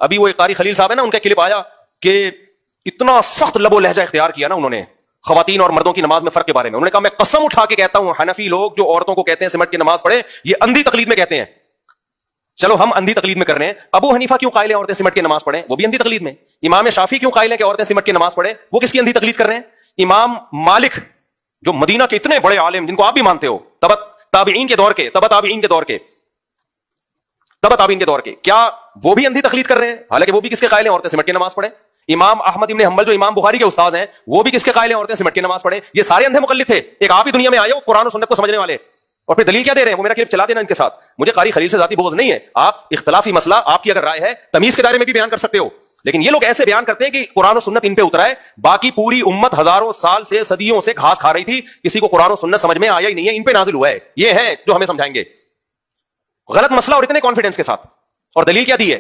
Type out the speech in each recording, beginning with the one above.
ابھی وہ ایک قاری خلیل صاحب ہے نا, ان کا کلپ آیا کہ اتنا سخت لب و لہجہ اختیار کیا نا انہوں نے خواتین اور مردوں کی نماز میں فرق کے بارے میں. انہوں نے کہا میں قسم اٹھا کے کہتا ہوں حنفی لوگ جو عورتوں کو کہتے ہیں سمٹ کے نماز پڑھے, یہ اندھی تقلید میں کہتے ہیں. چلو ہم اندھی تقلید میں کر رہے ہیں. ابو حنیفہ کیوں قائل ہیں عورتیں سمٹ کے نماز پڑھیں, وہ بھی اندھی تقلید میں. امام شافعی کیوں قائل ہیں کہ عورتیں سمٹ کے نماز پڑھیں, وہ کس کی اندھی تقلید کر رہے ہیں. امام مالک جو مدینہ کے اتنے بڑے عالم جن کو آپ بھی مانتے ہو, تابعین کے دور کے, کیا وہ بھی اندھی تقلید کر رہے ہیں؟ حالانکہ وہ بھی کس کے قائل ہیں عورتیں سمٹ کے نماز پڑھیں. امام احمد ابن حنبل جو امام بخاری کے استاد ہیں, وہ بھی کس کے قائل ہیں عورتیں سمٹ کے نماز پڑھیں. یہ سارے اندھے مقلد تھے. ایک آپ ہی دنیا میں آئے ہو قرآن و سنت کو سمجھنے والے, اور پھر دلیل کیا دے رہے ہیں؟ وہ میرا کلپ چلا دینا ان کے ساتھ. مجھے قاری خلیل سے ذاتی بغض نہیں ہے, آپ اختلافی مسئلہ آپ کی اگر رائے ہے تمیز کے دائرے میں بھی بیان کر سکتے ہو, لیکن یہ لوگ ایسے بیان کرتے ہیں کہ قرآن و سنت ان پہ اترا ہے, باقی پوری امت ہزاروں سال سے صدیوں سے گھاس کھا رہی تھی, کسی کو قرآن و سنت سمجھ میں آیا ہی نہیں ہے, ان پہ نازل ہوا ہے. یہ ہے جو ہمیں سمجھائیں گے. غلط مسئلہ اور اتنے کانفیڈنس کے ساتھ. اور دلیل کیا دی ہے؟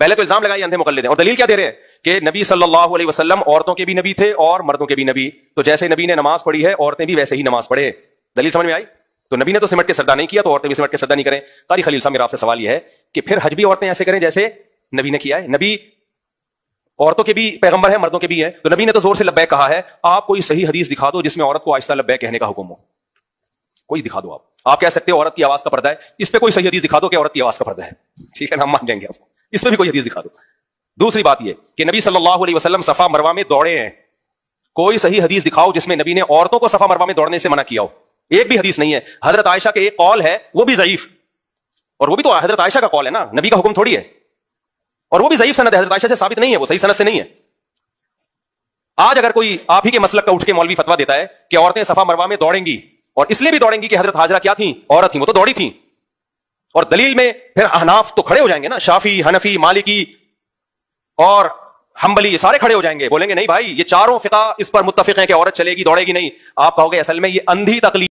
پہلے تو الزام لگائیے اندھے مقلد ہیں, اور دلیل کیا دے رہے ہیں کہ نبی صلی اللہ علیہ وسلم عورتوں کے بھی نبی تھے اور مردوں کے بھی نبی, تو جیسے نبی نے نماز پڑھی ہے عورتیں بھی ویسے ہی نماز پڑھے. دلیل سمجھ میں آئی؟ تو نبی نے تو سمٹ کے سجدہ نہیں کیا, تو عورتیں بھی سمٹ کے سجدہ نہیں کریں. قاری خلیل صاحب میرا آپ سے سوال یہ ہے کہ پھر حج بھی عورتیں ایسے کریں جیسے نبی نے کیا ہے؟ نبی عورتوں کے بھی پیغمبر ہیں مردوں کے بھی ہیں, تو نبی نے تو زور سے لبیک کہا ہے. آپ کوئی صحیح حدیث دکھا دو جس میں عورت کو آہستہ لبیک کہنے کا حکم ہو, کوئی دکھا دو. آپ کہہ سکتے ہو عورت کی آواز کا پردہ ہے, اس پہ کوئی صحیح حدیث دکھا دو کہ عورت کی آواز کا پردہ ہے, ٹھیک ہے نا, ہم مان جائیں گے آپ کو. اس پہ بھی کوئی حدیث دکھا دو. دوسری بات یہ کہ نبی صلی اللہ علیہ وسلم صفا مروہ میں دوڑے ہیں, کوئی صحیح حدیث دکھاؤ جس میں نبی نے عورتوں کو صفا مروہ میں دوڑنے سے منع کیا ہو. ایک بھی حدیث نہیں ہے. حضرت عائشہ کے ایک قول ہے, وہ بھی ضعیف, اور وہ بھی تو حضرت عائشہ کا قول ہے نا, نبی کا حکم تھوڑی ہے, اور وہ بھی ضعیف سند ہے, حضرت عائشہ سے ثابت نہیں ہے, وہ صحیح سند سے نہیں ہے. آج اگر کوئی آپ ہی کے مسلک کا اٹھ کے مولوی فتویٰ دیتا ہے کہ عورتیں صفا مروہ میں دوڑیں گی, اور اس لیے بھی دوڑیں گی کہ حضرت ہاجرہ کیا تھیں, عورت تھیں, وہ تو دوڑی تھیں, اور دلیل میں پھر احناف تو کھڑے ہو جائیں گے نا, شافعی, حنفی, مالکی اور حنبلی, یہ سارے کھڑے ہو جائیں گے, بولیں گے نہیں بھائی یہ چاروں فقہ اس پر متفق ہیں کہ عورت چلے گی دوڑے گی نہیں. آپ کہو گے اصل میں یہ اندھی تقلید